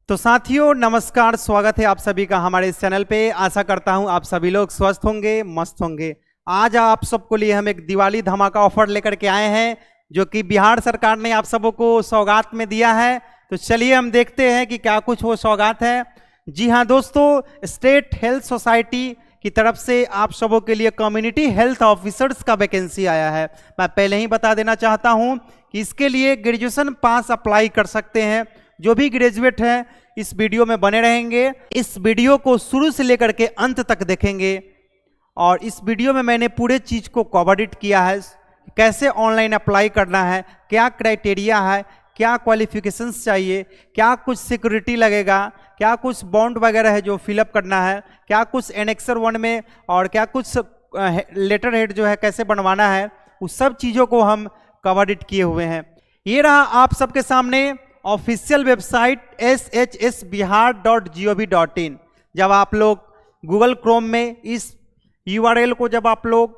तो साथियों नमस्कार, स्वागत है आप सभी का हमारे इस चैनल पे। आशा करता हूं आप सभी लोग स्वस्थ होंगे, मस्त होंगे। आज आप सबको लिए हम एक दिवाली धमाका ऑफर लेकर के आए हैं, जो कि बिहार सरकार ने आप सबों को सौगात में दिया है। तो चलिए हम देखते हैं कि क्या कुछ वो सौगात है। जी हाँ दोस्तों, स्टेट हेल्थ सोसाइटी की तरफ से आप सबों के लिए कम्युनिटी हेल्थ ऑफिसर्स का वैकेंसी आया है। मैं पहले ही बता देना चाहता हूं कि इसके लिए ग्रेजुएशन पास अप्लाई कर सकते हैं। जो भी ग्रेजुएट हैं इस वीडियो में बने रहेंगे, इस वीडियो को शुरू से लेकर के अंत तक देखेंगे। और इस वीडियो में मैंने पूरे चीज को कवर्ड किया है, कैसे ऑनलाइन अप्लाई करना है, क्या क्राइटेरिया है, क्या क्वालिफिकेशंस चाहिए, क्या कुछ सिक्योरिटी लगेगा, क्या कुछ बॉन्ड वगैरह है जो फिलअप करना है, क्या कुछ एनेक्सर 1 में, और क्या कुछ लेटर हेड जो है कैसे बनवाना है, उस सब चीज़ों को हम कवर्ड किए हुए हैं। ये रहा आप सबके सामने ऑफिशियल वेबसाइट shsbihar.gov.in। जब आप लोग गूगल क्रोम में इस URL को जब आप लोग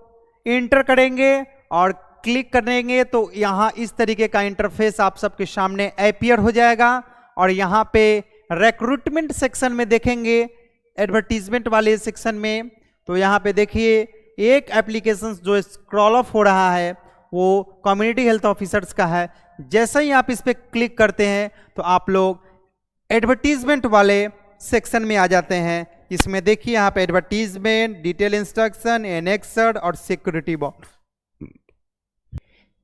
इंटर करेंगे और क्लिक करेंगे तो यहाँ इस तरीके का इंटरफेस आप सबके सामने अपीयर हो जाएगा। और यहाँ पे रिक्रूटमेंट सेक्शन में देखेंगे, एडवर्टीजमेंट वाले सेक्शन में, तो यहाँ पे देखिए एक एप्लीकेशन जो स्क्रॉल ऑफ हो रहा है वो कम्युनिटी हेल्थ ऑफिसर्स का है। जैसे ही आप इस पर क्लिक करते हैं तो आप लोग एडवर्टीजमेंट वाले सेक्शन में आ जाते हैं। इसमें देखिए यहाँ पे एडवर्टीजमेंट, डिटेल इंस्ट्रक्शन, एनेक्सर और सिक्योरिटी बॉन्ड।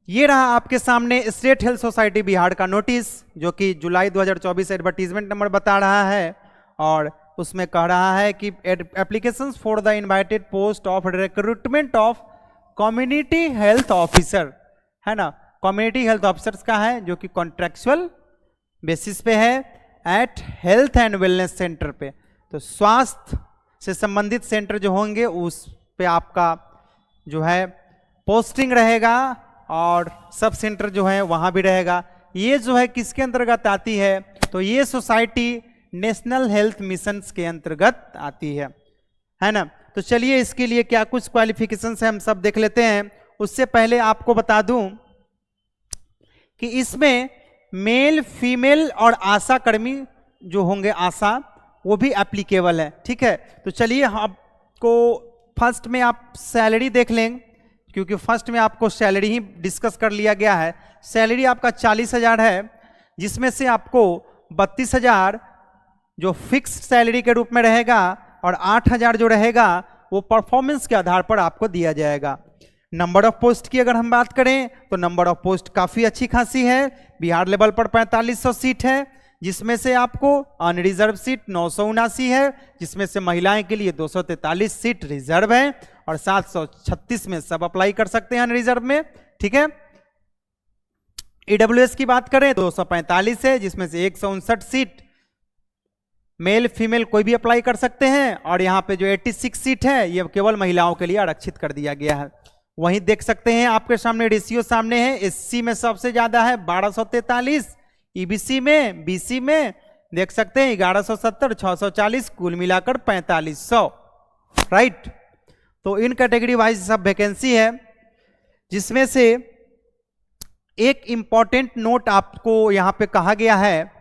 ये रहा आपके सामने स्टेट हेल्थ सोसाइटी बिहार का नोटिस, जो कि जुलाई 2024 एडवर्टीजमेंट नंबर बता रहा है। और उसमें कह रहा है कि applications for the invited post of recruitment of community health officer, है ना, कम्युनिटी हेल्थ ऑफिसर्स का है, जो कि कॉन्ट्रेक्चुअल बेसिस पे है at health and wellness centre पे। तो स्वास्थ्य से संबंधित सेंटर जो होंगे उस पे आपका जो है पोस्टिंग रहेगा, और सब सेंटर जो है वहाँ भी रहेगा। ये जो है किसके अंतर्गत आती है, तो ये सोसाइटी नेशनल हेल्थ मिशन के अंतर्गत आती है ना। तो चलिए इसके लिए क्या कुछ क्वालिफिकेशंस है हम सब देख लेते हैं। उससे पहले आपको बता दूं कि इसमें मेल, फीमेल और आशा कर्मी जो होंगे, आशा, वो भी एप्लीकेबल है, ठीक है। तो चलिए आपको फर्स्ट में आप सैलरी देख लें, क्योंकि फर्स्ट में आपको सैलरी ही डिस्कस कर लिया गया है। सैलरी आपका 40,000 है, जिसमें से आपको 32,000 जो फिक्स सैलरी के रूप में रहेगा और 8,000 जो रहेगा वो परफॉर्मेंस के आधार पर आपको दिया जाएगा। नंबर ऑफ पोस्ट की अगर हम बात करें तो नंबर ऑफ पोस्ट काफ़ी अच्छी खासी है। बिहार लेवल पर 4500 सीट है, जिसमें से आपको अनरिजर्व सीट 979 है, जिसमें से महिलाएं के लिए 243 सीट रिजर्व है और 736 में सब अप्लाई कर सकते हैं अनरिजर्व में, ठीक है। EWS की बात करें 245 है, जिसमें से 159 सीट मेल फीमेल कोई भी अप्लाई कर सकते हैं, और यहाँ पे जो 86 सीट है ये केवल महिलाओं के लिए आरक्षित कर दिया गया है। वहीं देख सकते हैं आपके सामने रेशियो सामने है, SC में सबसे ज्यादा है 1243, EBC में, BC में देख सकते हैं 1170, 640, कुल मिलाकर 4500, राइट। तो इन कैटेगरी वाइज सब वैकेंसी है, जिसमें से एक इंपॉर्टेंट नोट आपको यहाँ पे कहा गया है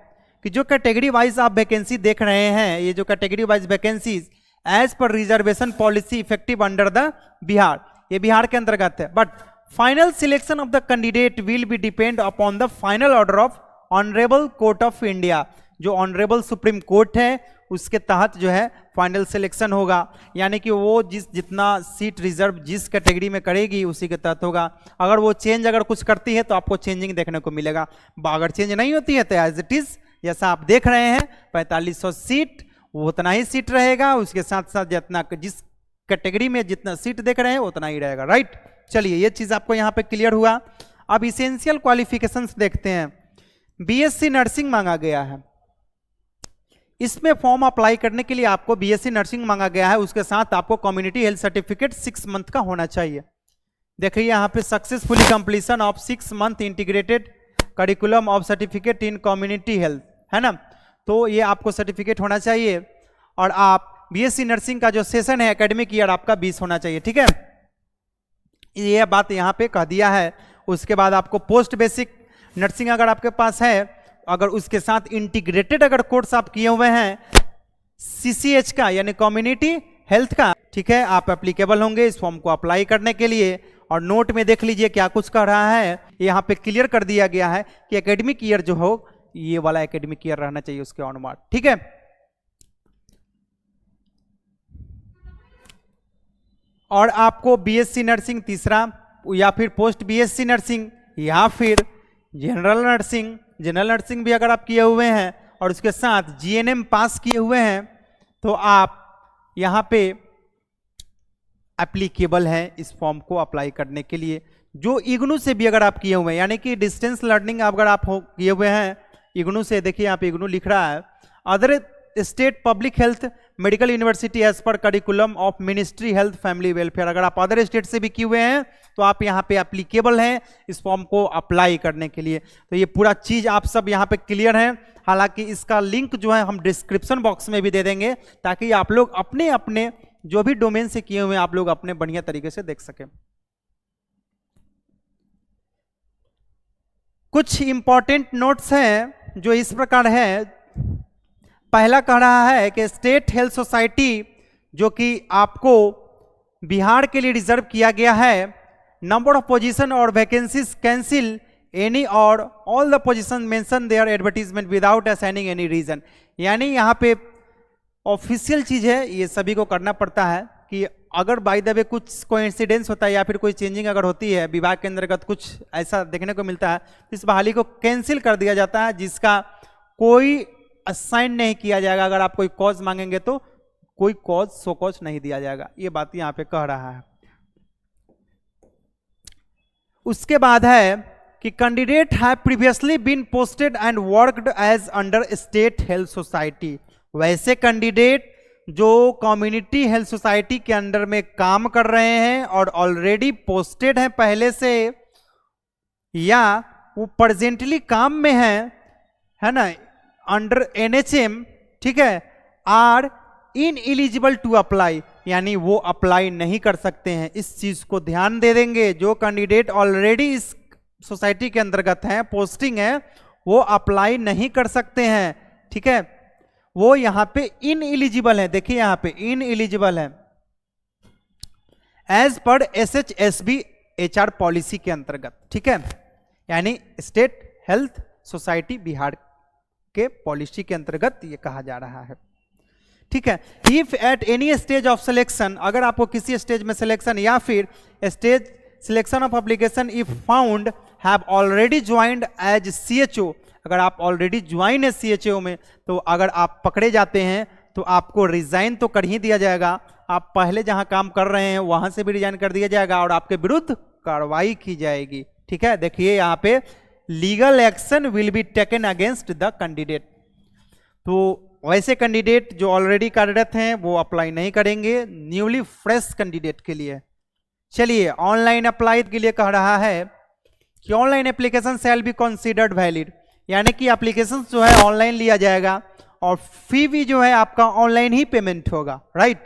कि जो कैटेगरी वाइज आप वैकेंसी देख रहे हैं, ये जो category wise vacancies as per reservation policy effective under the Bihar, ये बिहार के अंतर्गत है। But final selection of the candidate will be depend upon the final order of honourable court of India. जो ऑनरेबल सुप्रीम कोर्ट है उसके तहत जो है फाइनल सिलेक्शन होगा, यानी कि वो जितना सीट रिजर्व जिस कैटेगरी में करेगी उसी के तहत होगा। अगर वो चेंज अगर कुछ करती है तो आपको चेंजिंग देखने को मिलेगा, अगर चेंज नहीं होती है तो एज इट इज जैसा आप देख रहे हैं 4500 सीट, वो उतना ही सीट रहेगा। उसके साथ साथ जितना जिस कैटेगरी में जितना सीट देख रहे हैं उतना ही रहेगा, राइट। चलिए ये चीज आपको यहाँ पे क्लियर हुआ। अब इसेंशियल क्वालिफिकेशंस देखते हैं। BSc नर्सिंग मांगा गया है, इसमें फॉर्म अप्लाई करने के लिए आपको BSc नर्सिंग मांगा गया है। उसके साथ आपको कम्युनिटी हेल्थ सर्टिफिकेट 6 मंथ का होना चाहिए। देखिए यहाँ पे successfully completion of 6 month integrated curriculum of certificate in community health, है ना। तो ये आपको सर्टिफिकेट होना चाहिए, और आप BSc नर्सिंग का जो सेशन है एकेडमिक ईयर आपका 20 होना चाहिए, ठीक है। ये बात यहाँ पे कह दिया है। उसके बाद आपको पोस्ट बेसिक नर्सिंग अगर आपके पास है अगर उसके साथ इंटीग्रेटेड अगर कोर्स आप किए हुए हैं CCH का यानी कम्युनिटी हेल्थ का, ठीक है, आप एप्लीकेबल होंगे इस फॉर्म को अप्लाई करने के लिए। और नोट में देख लीजिए क्या कुछ कह रहा है, यहाँ पे क्लियर कर दिया गया है कि एकेडमिक ईयर जो हो ये वाला एकेडमिक ईयर रहना चाहिए उसके ऑनवर्ड, ठीक है। और आपको BSc नर्सिंग तीसरा या फिर पोस्ट BSc नर्सिंग या फिर जनरल नर्सिंग भी अगर आप किए हुए हैं और उसके साथ GNM पास किए हुए हैं तो आप यहाँ पे एप्लीकेबल हैं इस फॉर्म को अप्लाई करने के लिए। जो इग्नू से भी अगर आप किए हुए हैं यानी कि डिस्टेंस लर्निंग अगर आप किए हुए हैं इग्नू से, देखिए यहाँ पे इग्नू लिख रहा है other state public health medical university as per curriculum of ministry health family welfare, अगर आप अदर स्टेट से भी किए हुए हैं तो आप यहाँ पे एप्लीकेबल हैं इस फॉर्म को अप्लाई करने के लिए। तो ये पूरा चीज आप सब यहाँ पे क्लियर है। हालांकि इसका लिंक जो है हम डिस्क्रिप्शन बॉक्स में भी दे देंगे ताकि आप लोग अपने अपने जो भी डोमेन से किए हुए हैं आप लोग अपने बढ़िया तरीके से देख सकें। कुछ इंपॉर्टेंट नोट्स हैं जो इस प्रकार है। पहला कह रहा है कि स्टेट हेल्थ सोसाइटी जो कि आपको बिहार के लिए रिजर्व किया गया है, नंबर ऑफ पोजीशन और vacancies cancel any or all the position mention their advertisement without assigning any reason. यानी यहाँ पे ऑफिशियल चीज है, ये सभी को करना पड़ता है कि अगर बाय द वे कुछ कोइंसिडेंस होता है या फिर कोई चेंजिंग अगर होती है विभाग के अंतर्गत कुछ ऐसा देखने को मिलता है तो इस बहाली को कैंसिल कर दिया जाता है जिसका कोई असाइन नहीं किया जाएगा। अगर आप कोई कॉज मांगेंगे तो कोई कॉज सो कॉज नहीं दिया जाएगा, ये बात यहाँ पे कह रहा है। उसके बाद है कि candidate have previously been posted and worked as under state health society. वैसे कैंडिडेट जो कम्युनिटी हेल्थ सोसाइटी के अंडर में काम कर रहे हैं और ऑलरेडी पोस्टेड हैं पहले से या वो प्रेजेंटली काम में है ना, अंडर NHM, ठीक है, are ineligible to apply, यानी वो अप्लाई नहीं कर सकते हैं। इस चीज को ध्यान दे देंगे। जो कैंडिडेट ऑलरेडी इस सोसाइटी के अंतर्गत हैं, पोस्टिंग है, वो अप्लाई नहीं कर सकते हैं, ठीक है, वो यहां पे इन एलिजिबल है। देखिए यहां पे इन एलिजिबल है as per SHSB HR policy के अंतर्गत, ठीक है, यानी स्टेट हेल्थ सोसाइटी बिहार के पॉलिसी के अंतर्गत ये कहा जा रहा है, ठीक है। If at any stage of selection, अगर आपको किसी स्टेज में सिलेक्शन या फिर stage selection of application if found have already joined as CHO, अगर आप ऑलरेडी ज्वाइन है CHO में तो अगर आप पकड़े जाते हैं तो आपको रिजाइन तो कर ही दिया जाएगा। आप पहले जहां काम कर रहे हैं वहां से भी रिजाइन कर दिया जाएगा और आपके विरुद्ध कार्रवाई की जाएगी, ठीक है। देखिए यहाँ पे legal action will be taken against the candidate. तो वैसे कैंडिडेट जो ऑलरेडी कार्यरत हैं वो अप्लाई नहीं करेंगे, न्यूली फ्रेश कैंडिडेट के लिए। चलिए ऑनलाइन अप्लाई के लिए कह रहा है कि online application shall be considered valid, यानी कि एप्लीकेशन जो है ऑनलाइन लिया जाएगा और फी भी जो है आपका ऑनलाइन ही पेमेंट होगा, राइट।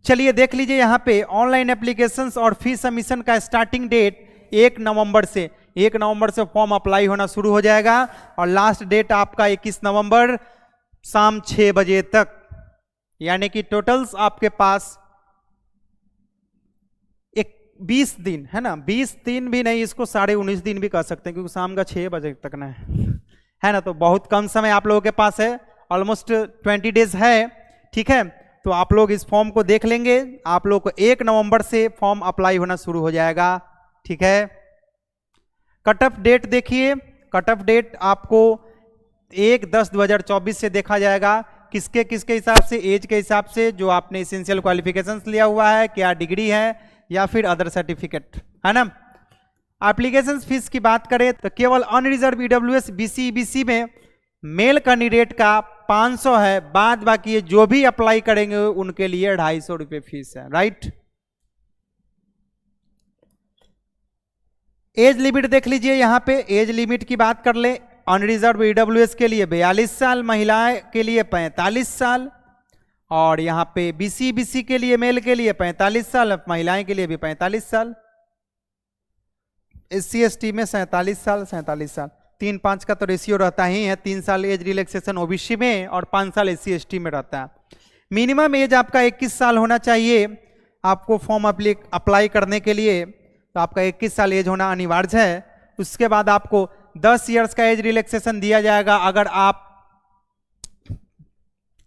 चलिए देख लीजिए यहाँ पे ऑनलाइन एप्लीकेशंस और फी सबमिशन का स्टार्टिंग डेट 1 नवंबर से फॉर्म अप्लाई होना शुरू हो जाएगा और लास्ट डेट आपका 21 नवंबर शाम 6 बजे तक, यानी कि टोटल्स आपके पास 20 दिन है ना, 20 दिन भी नहीं, इसको 19.5 दिन भी कह सकते हैं क्योंकि शाम का 6 बजे तक ना है ना, तो बहुत कम समय आप लोगों के पास है, ऑलमोस्ट 20 डेज है, ठीक है। तो आप लोग इस फॉर्म को देख लेंगे, आप लोग को 1 नवंबर से फॉर्म अप्लाई होना शुरू हो जाएगा, ठीक है। कट ऑफ डेट देखिए, कट ऑफ डेट आपको 1/10/2024 से देखा जाएगा, किसके किसके हिसाब से, एज के हिसाब से, जो आपने एसेंशियल क्वालिफिकेशंस लिया हुआ है, क्या डिग्री है या फिर अदर सर्टिफिकेट, है ना। एप्लीकेशन फीस की बात करें तो केवल अनरिजर्व EWS BC EBC में मेल कैंडिडेट का 500 है, बाद बाकी जो भी अप्लाई करेंगे उनके लिए 250 रुपये फीस है, राइट। एज लिमिट देख लीजिए, यहाँ पे एज लिमिट की बात कर ले, अनरिजर्व EWS के लिए 42 साल, महिलाएं के लिए 45 साल, और यहाँ पे BC EBC के लिए मेल के लिए 45 साल, महिलाएं के लिए भी 45 साल, SC ST में 47 साल। 3-5 का तो रेशियो रहता ही है। 3 साल एज रिलैक्सेशन ओबीसी में और 5 साल SC ST में रहता है। मिनिमम एज आपका 21 साल होना चाहिए आपको फॉर्म अप्लाई करने के लिए, तो आपका 21 साल एज होना अनिवार्य है। उसके बाद आपको 10 इयर्स का एज रिलैक्सेशन दिया जाएगा अगर आप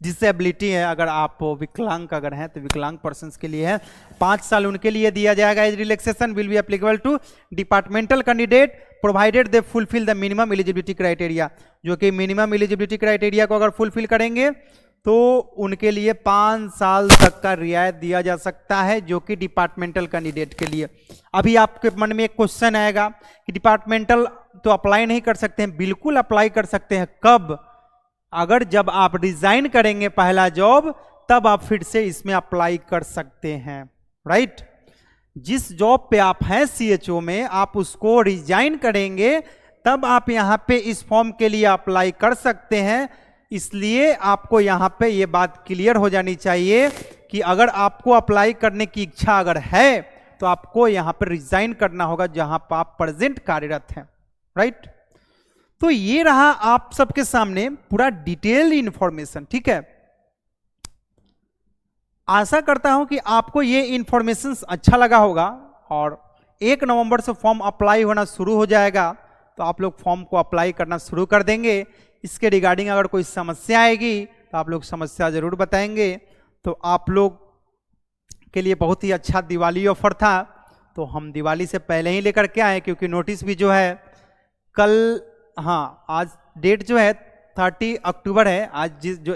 डिसेबिलिटी है, अगर आप विकलांग अगर हैं तो विकलांग पर्सन्स के लिए है। 5 साल उनके लिए दिया जाएगा age relaxation will be applicable to departmental candidate provided they fulfil the minimum eligibility criteria, जो कि मिनिमम एलिजिबिलिटी क्राइटेरिया को अगर फुलफिल करेंगे तो उनके लिए 5 साल तक का रियायत दिया जा सकता है, जो कि डिपार्टमेंटल कैंडिडेट के लिए। अभी आपके मन में एक क्वेश्चन आएगा कि डिपार्टमेंटल तो अप्लाई नहीं कर सकते हैं। बिल्कुल अप्लाई कर सकते हैं। कब? अगर जब आप रिजाइन करेंगे पहला जॉब, तब आप फिर से इसमें अप्लाई कर सकते हैं, राइट। जिस जॉब पे आप हैं CHO में, आप उसको रिजाइन करेंगे तब आप यहां पे इस फॉर्म के लिए अप्लाई कर सकते हैं। इसलिए आपको यहां पे ये बात क्लियर हो जानी चाहिए कि अगर आपको अप्लाई करने की इच्छा अगर है तो आपको यहां पर रिजाइन करना होगा जहां पर आप प्रेजेंट कार्यरत हैं, राइट। तो ये रहा आप सबके सामने पूरा डिटेल इंफॉर्मेशन, ठीक है। आशा करता हूं कि आपको ये इंफॉर्मेशन अच्छा लगा होगा और 1 नवंबर से फॉर्म अप्लाई होना शुरू हो जाएगा, तो आप लोग फॉर्म को अप्लाई करना शुरू कर देंगे। इसके रिगार्डिंग अगर कोई समस्या आएगी तो आप लोग समस्या जरूर बताएंगे। तो आप लोग के लिए बहुत ही अच्छा दिवाली ऑफर था, तो हम दिवाली से पहले ही लेकर के आए, क्योंकि नोटिस भी जो है कल, हाँ आज डेट जो है 30 अक्टूबर है। आज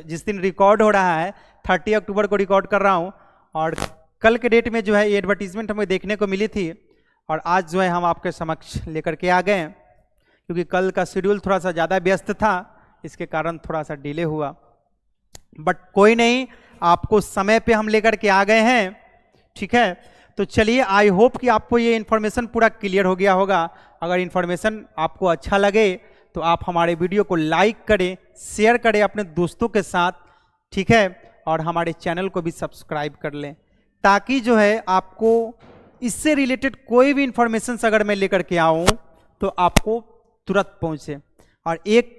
जिस दिन रिकॉर्ड हो रहा है 30 अक्टूबर को रिकॉर्ड कर रहा हूँ, और कल के डेट में जो है ये एडवर्टीजमेंट हमें देखने को मिली थी, और आज जो है हम आपके समक्ष लेकर के आ गए, क्योंकि कल का शेड्यूल थोड़ा सा ज़्यादा व्यस्त था, इसके कारण थोड़ा सा डिले हुआ। बट कोई नहीं, आपको समय पे हम लेकर के आ गए हैं, ठीक है। तो चलिए, आई होप कि आपको ये इन्फॉर्मेशन पूरा क्लियर हो गया होगा। अगर इन्फॉर्मेशन आपको अच्छा लगे तो आप हमारे वीडियो को लाइक करें, शेयर करें अपने दोस्तों के साथ, ठीक है, और हमारे चैनल को भी सब्सक्राइब कर लें, ताकि जो है आपको इससे रिलेटेड कोई भी इन्फॉर्मेशन अगर मैं लेकर के आऊँ तो आपको तुरंत पहुँचे। और एक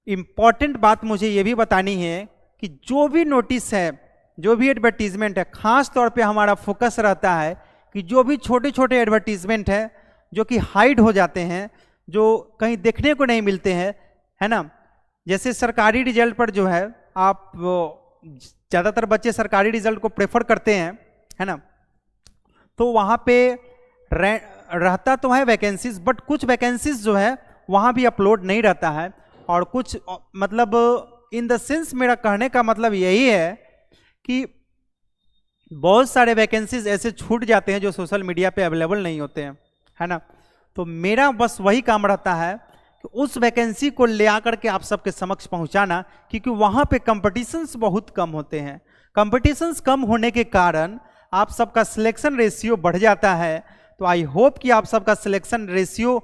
इम्पॉर्टेंट बात मुझे ये भी बतानी है कि जो भी नोटिस है, जो भी एडवर्टीजमेंट है, खास तौर पे हमारा फोकस रहता है कि जो भी छोटे छोटे एडवर्टीजमेंट है जो कि हाइड हो जाते हैं, जो कहीं देखने को नहीं मिलते हैं, है ना। जैसे सरकारी रिजल्ट पर जो है, आप ज़्यादातर बच्चे सरकारी रिजल्ट को प्रेफर करते हैं, है ना। तो वहाँ पे रहता तो है वैकेंसीज, बट कुछ वैकेंसीज जो है वहाँ भी अपलोड नहीं रहता है, और कुछ मतलब इन द सेंस मेरा कहने का मतलब यही है कि बहुत सारे वैकेंसीज ऐसे छूट जाते हैं जो सोशल मीडिया पे अवेलेबल नहीं होते हैं, है ना। तो मेरा बस वही काम रहता है कि उस वैकेंसी को ले आकर के आप सबके समक्ष पहुंचाना, क्योंकि वहाँ पे कंपटीशंस बहुत कम होते हैं। कंपटीशंस कम होने के कारण आप सबका सिलेक्शन रेशियो बढ़ जाता है। तो आई होप कि आप सबका सिलेक्शन रेशियो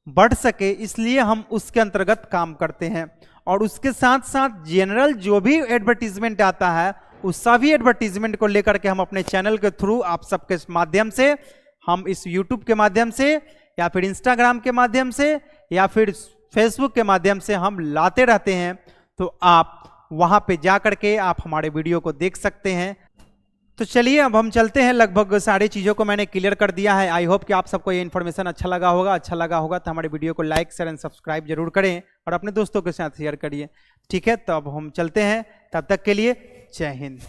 बढ़ सके, इसलिए हम उसके अंतर्गत काम करते हैं। और उसके साथ साथ जनरल जो भी एडवर्टीजमेंट आता है, उस सभी एडवर्टीजमेंट को लेकर के हम अपने चैनल के थ्रू आप सबके माध्यम से, हम इस यूट्यूब के माध्यम से या फिर इंस्टाग्राम के माध्यम से या फिर फेसबुक के माध्यम से हम लाते रहते हैं। तो आप वहां पे जा करके आप हमारे वीडियो को देख सकते हैं। तो चलिए अब हम चलते हैं, लगभग सारी चीज़ों को मैंने क्लियर कर दिया है। आई होप कि आप सबको ये इन्फॉर्मेशन अच्छा लगा होगा तो हमारे वीडियो को लाइक शेयर एंड सब्सक्राइब जरूर करें और अपने दोस्तों के साथ शेयर करिए, ठीक है। तो अब हम चलते हैं, तब तक के लिए जय हिंद।